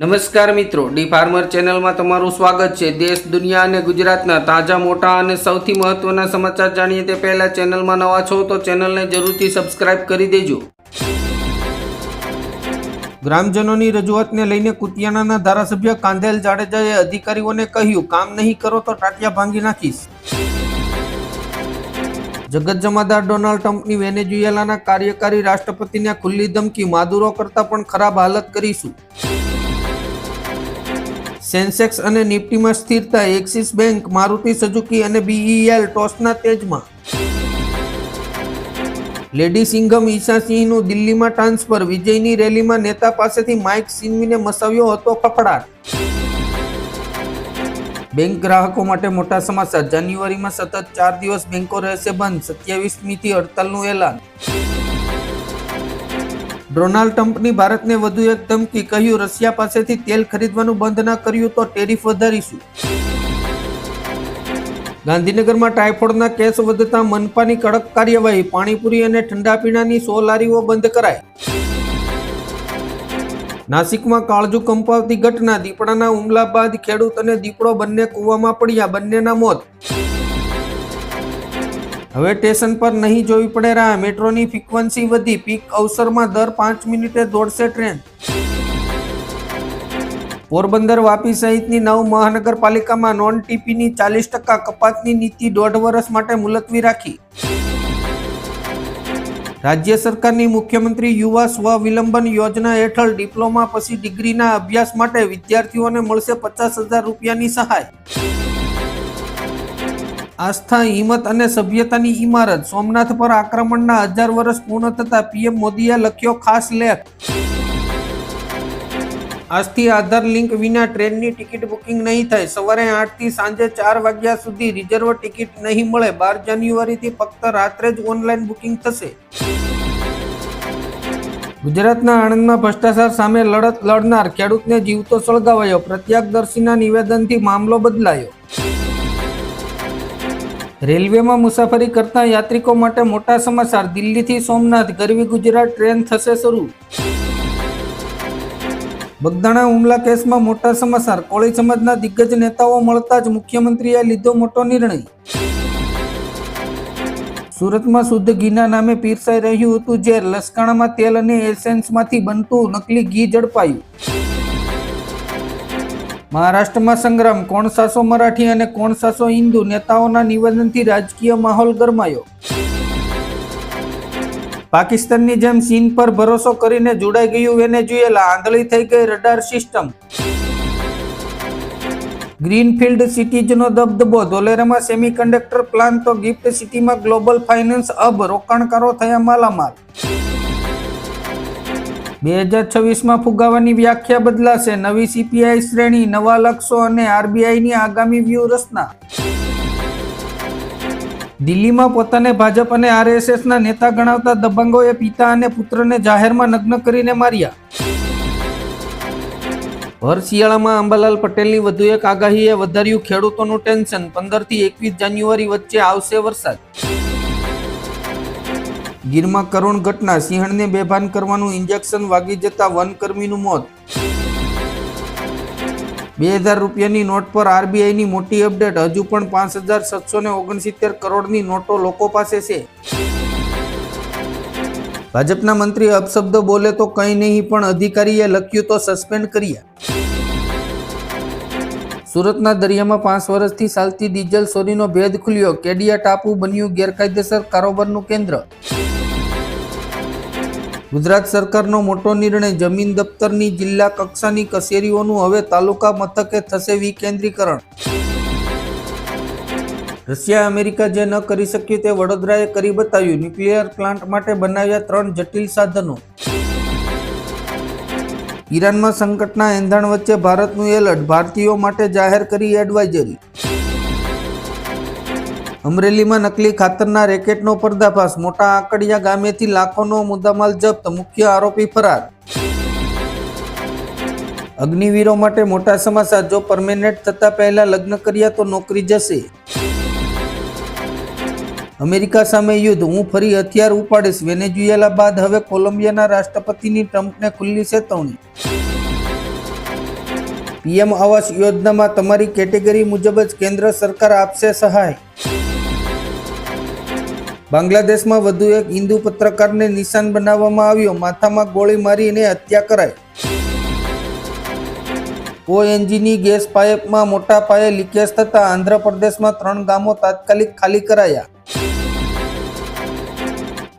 નમસ્કાર મિત્રો, D farmer ચેનલમાં તમારું સ્વાગત છે। દેશ, દુનિયા અને ગુજરાતના તાજા, મોટા અને સૌથી મહત્વના સમાચાર જાણીએ તે પહેલા ચેનલમાં નવા છો તો ચેનલને જરૂરથી સબસ્ક્રાઇબ કરી દેજો। ગ્રામજનોની રજૂઆતને લઈને કુતિયાણાના ધારાસભ્ય કાંધેલ જાડેજાએ અધિકારીઓને કહ્યું, કામ નહીં કરો તો ટાટિયા ભાંગી નાખીશ। જગત જમાદાર ડોનાલ્ડ ટ્રમ્પની વેનેઝુએલાના કાર્યકારી રાષ્ટ્રપતિને ખુલ્લી ધમકી, માદુરો કરતા પણ ખરાબ હાલત કરીશું। સેન્સેક્સ અને નિફ્ટીમાં સ્થિરતા, એક્સિસ બેંક, મારુતિ સુઝુકી અને બીઈએલ ટોચના તેજમાં। લેડી સિંઘમ ઈશા સિંહનું દિલ્હીમાં ટ્રાન્સફર, વિજયની રેલીમાં નેતા પાસેથી માઇક છીનવીને મચાવ્યો હતો ફફડાટ। બેંક ગ્રાહકો માટે મોટા સમાચાર, જાન્યુઆરીમાં સતત 4 દિવસ બેંકો રહેશે બંધ, 27મીથી હડતાલનું એલાન। ડોનાલ્ડ ટ્રમ્પની ભારતને વધુ એક ધમકી, કહ્યું રશિયા પાસેથી તેલ ખરીદવાનું બંધ ના કર્યું તો ટેરિફ વધારીશું। ગાંધીનગરમાં ટાઇફોઇડના કેસ વધતા મનપાની કડક કાર્યવાહી, પાણીપુરી અને ઠંડા પીણાની 100 લારીઓ બંધ કરાઈ। નાસિકમાં કાળજુ કંપાવતી ઘટના, દીપડાના હુમલા બાદ ખેડૂત અને દીપડો બંને કૂવામાં પડ્યા, બંનેના મોત। હવે સ્ટેશન પર નહીં જોવી પડે રાહ, મેટ્રોની ફ્રીક્વન્સી વધી, પીક અવસરમાં દર 5 મિનિટે દોડશે ટ્રેન। પોરબંદર, વાપી સહિતની 9 મહાનગરપાલિકામાં નોન ટીપીની 40% કપાતની નીતિ 1.5 વર્ષ માટે મુલતવી રાખી। રાજ્ય સરકારની મુખ્યમંત્રી યુવા સ્વવિલંબન યોજના હેઠળ ડિપ્લોમા પછી ડિગ્રીના અભ્યાસ માટે વિદ્યાર્થીઓને મળશે 50,000 રૂપિયાની સહાય। આસ્થા, હિંમત અને સભ્યતાની ઇમારત, સોમનાથ પર આક્રમણના 1000 વર્ષ પૂર્ણ થતા પીએમ મોદીએ લખ્યો ખાસ લેખ। આજથી આધાર લિંક વિના ટ્રેનની ટિકિટ બુકિંગ નહીં થાય, સવારે 8 થી સાંજે 4 વાગ્યા સુધી રિઝર્વ ટિકિટ નહીં મળે। 12 જાન્યુઆરીથી ફક્ત રાત્રે જ ઓનલાઈન બુકિંગ થશે। ગુજરાતના આણંદમાં ભ્રષ્ટાચાર સામે લડત લડનાર ખેડૂતને જીવતો સળગાવાયો, પ્રત્યક્ષદર્શીના નિવેદનથી મામલો બદલાયો। રેલવેમાં મુસાફરી કરતા યાત્રિકો માટે મોટા સમાચાર, દિલ્હીથી સોમનાથ ગરવી ગુજરાત ટ્રેન થશે શરૂ। બગદાણા હુમલા કેસમાં મોટા સમાચાર, કોળી સમાજના દિગ્ગજ નેતાઓ મળતા જ મુખ્યમંત્રીએ લીધો મોટો નિર્ણય। સુરતમાં શુદ્ધ ઘીના નામે પીરસાઈ રહ્યું હતું ઝેર, લસકાણામાં તેલ અને એસેન્સમાંથી બનતું નકલી ઘી ઝડપાયું। મહારાષ્ટ્રમાં સંગ્રામ, કોણ સાસો મરાઠી અને કોણ સાસો હિન્દુ, નેતાઓના નિવેદનથી રાજકીય માહોલ ગરમાયો। પાકિસ્તાનની જેમ ચીન પર ભરોસો કરીને જોડાઈ ગયું વેનેઝુએલા, આંધળી થઈ ગઈ રડાર સિસ્ટમ। ગ્રીનફિલ્ડ સિટીઝનો દબદબો, ધોલેરામાં સેમિકન્ડક્ટર પ્લાન્ટ તો ગિફ્ટ સિટીમાં ગ્લોબલ ફાઇનાન્સ હબ, રોકાણકારો થયા માલામાલ। 2026માં ફુગાવાની વ્યાખ્યા બદલાશે, નવી સીપીઆઈ શ્રેણી, નવા લક્ષ્યો અને આરબીઆઈની આગામી વ્યૂહરચના। દિલ્હીમાં પોતાને ભાજપ અને આરએસએસના નેતા ગણાવતા દબંગોએ પિતા અને પુત્રને જાહેરમાં નગ્ન કરીને માર્યા। ભર શિયાળામાં અંબાલાલ પટેલની વધુ એક આગાહીએ વધાર્યું ખેડૂતોનું ટેન્શન, 15 થી 21 જાન્યુઆરી વચ્ચે આવશે વરસાદ। ગીરમાં કરુણ ઘટના, સિંહણને બેભાન કરવાનું ઇન્જેક્શન વાગી જતા વનકર્મીનું મોત। 2000 રૂપિયાની નોટ પર આરબીઆઈની મોટી અપડેટ, હજુ પણ 5,769 કરોડની નોટો લોકો પાસે છે। ભાજપના મંત્રી અપશબ્દ બોલે તો કંઈ નહીં, પણ અધિકારીએ લખ્યું તો સસ્પેન્ડ કર્યા। સુરતના દરિયામાં 5 વર્ષથી ચાલતી ડીઝલ ચોરીનો ભેદ ખુલ્યો, કેડિયા ટાપુ બન્યું ગેરકાયદેસર કારોબારનું કેન્દ્ર। ગુજરાત સરકારનો મોટો નિર્ણય, જમીન દફતરની જિલ્લા કક્ષાની કચેરીઓનું હવે તાલુકા મથકે થશે વિકેન્દ્રીકરણ। રશિયા અમેરિકા જે ન કરી શક્યું તે વડોદરાએ કરી બતાવ્યું, ન્યુક્લિયર પ્લાન્ટ માટે બનાવ્યા 3 જટિલ સાધનો। ઈરાનમાં સંકટના એંધાણ વચ્ચે ભારતનું એલર્ટ, ભારતીયો માટે જાહેર કરી એડવાઇઝરી। અમરેલીમાં નકલી ખાતરના રેકેટનો પર્દાફાશ, મોટા આકડિયા ગામેથી લાખોનો મુદ્દામાલ જપ્ત, મુખ્ય આરોપી ફરાર। અગ્નિવીરો માટે મોટા સમાચાર, જો પરમેનન્ટ થતા પહેલા લગ્ન કર્યા તો નોકરી જશે। અમેરિકા સામે યુદ્ધ, હું ફરી હથિયાર ઉપાડીશ, વેનેઝુએલા બાદ હવે કોલંબિયાના રાષ્ટ્રપતિની ટ્રમ્પને ખુલ્લી ચેતવણી। પીએમ આવાસ યોજનામાં તમારી કેટેગરી મુજબ જ કેન્દ્ર સરકાર આપશે સહાય. બાંગ્લાદેશમાં વધુ એક હિન્દુ પત્રકારને નિશાન બનાવવામાં આવ્યો. માથામાં ગોળી મારીને હત્યા કરાઈ. ઓએનજીની ગેસ પાઇપમાં મોટા પાયે લીકેજ થતાં આંધ્રપ્રદેશમાં 3 ગામો તાત્કાલિક ખાલી કરાયા.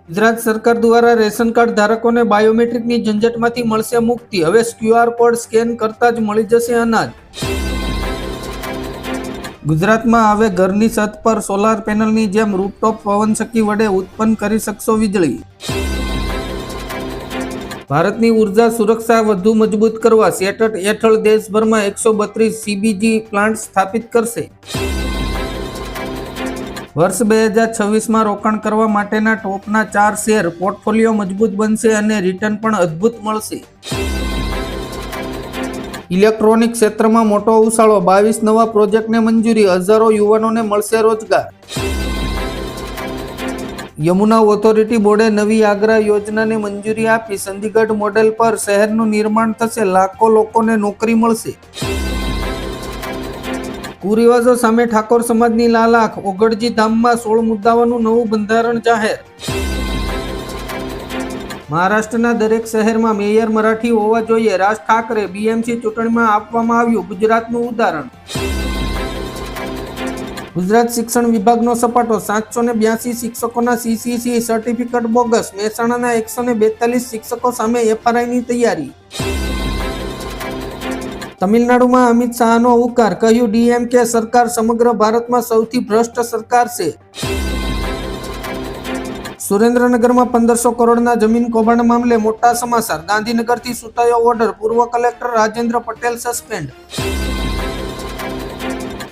ગુજરાત સરકાર દ્વારા રેશન કાર્ડ ધારકોને બાયોમેટ્રિકની ઝંઝટમાંથી મળશે મુક્તિ. હવે QR કોડ સ્કેન કરતા જ મળી જશે અનાજ. ગુજરાતમાં હવે ઘરની છત પર સોલાર પેનલની જેમ રૂફટોપ પવનચક્કી વડે ઉત્પન્ન કરી શકશો વીજળી. ભારતની ઉર્જા સુરક્ષા વધુ મજબૂત કરવા સેટટ હેઠળ દેશભરમાં 132 CBG પ્લાન્ટ સ્થાપિત કરશે. વર્ષ 2026માં રોકાણ કરવા માટેના ટોપના 4 શેર પોર્ટફોલિયો મજબૂત બનશે અને રિટર્ન પણ અદ્ભુત મળશે. ઇલેક્ટ્રોનિક ક્ષેત્રમાં મોટો ઉછાળો, 22 નવા પ્રોજેક્ટને મંજૂરી, હજારો યુવાનોને મળશે રોજગાર. યમુના ઓથોરિટી બોર્ડે નવી આગ્રા યોજનાને મંજૂરી આપી. ચંદીગઢ મોડેલ પર શહેરનું નિર્માણ થશે, લાખો લોકોને નોકરી મળશે. કુરિવાજો સામે ઠાકોર સમાજની લાલાખ, ઓગળજી ધામમાં 16 મુદ્દાઓનું નવું બંધારણ જાહેર. મહારાષ્ટ્રના દરેક શહેરમાં મેયર મરાઠી હોવા જોઈએ, રાજ ઠાકરે BMC ચૂંટણીમાં આપવામાં આવ્યું ગુજરાતનું ઉદાહરણ. ગુજરાત શિક્ષણ વિભાગનો સપાટો, 782 શિક્ષકોના CCC સર્ટિફિકેટ બોગસ. મહેસાણાના 142 શિક્ષકો સામે FRIની તૈયારી. તમિલનાડુમાં અમિત શાહનો ઉકાર, કહ્યું DMK સરકાર સમગ્ર ભારતમાં સૌથી ભ્રષ્ટ સરકાર છે. સુરેન્દ્રનગરમાં 1500 કરોડના જમીન કૌભાંડ મામલે મોટા સમાચાર. ગાંધીનગરથી છૂટાયો ઓર્ડર, પૂર્વ કલેક્ટર રાજેન્દ્ર પટેલ સસ્પેન્ડ.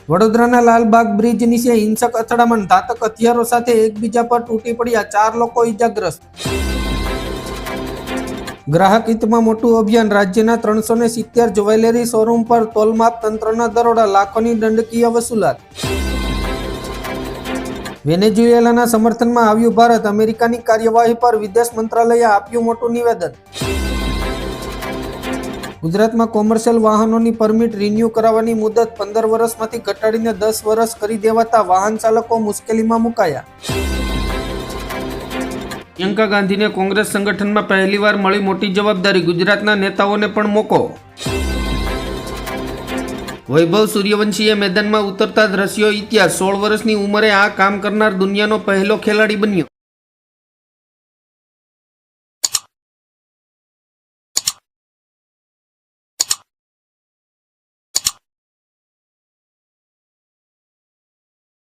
વડોદરાના લાલબાગ બ્રિજ નીચે હિંસક અથડામણ, ઘાતક હથિયારો સાથે એકબીજા પર તૂટી પડ્યા, 4 લોકો ઇજાગ્રસ્ત. ગ્રાહક હિતમાં મોટું અભિયાન, રાજ્યના 370 જ્વેલરી શોરૂમ પર તોલમાપ તંત્રના દરોડા, લાખોની દંડકીય વસૂલાત. વેનેઝુએલાના સમર્થનમાં આવ્યું ભારત, અમેરિકાની કાર્યવાહી પર વિદેશ મંત્રાલયે આપ્યું મોટું નિવેદન. ગુજરાતમાં કોમર્શિયલ વાહનોની પરમિટ રિન્યૂ કરાવવાની મુદત 15 વર્ષમાંથી ઘટાડીને 10 વર્ષ કરી દેવાતા વાહન ચાલકો મુશ્કેલીમાં મુકાયા. પ્રિયંકા ગાંધીને કોંગ્રેસ સંગઠનમાં પહેલીવાર મળી મોટી જવાબદારી, ગુજરાતના નેતાઓને પણ મોકો. વૈભવ સૂર્યવંશીએ મેદાનમાં ઉતરતા જ રચ્યો ઇતિહાસ, 16 વર્ષની ઉંમરે આ કામ કરનાર દુનિયાનો પહેલો ખેલાડી બન્યો.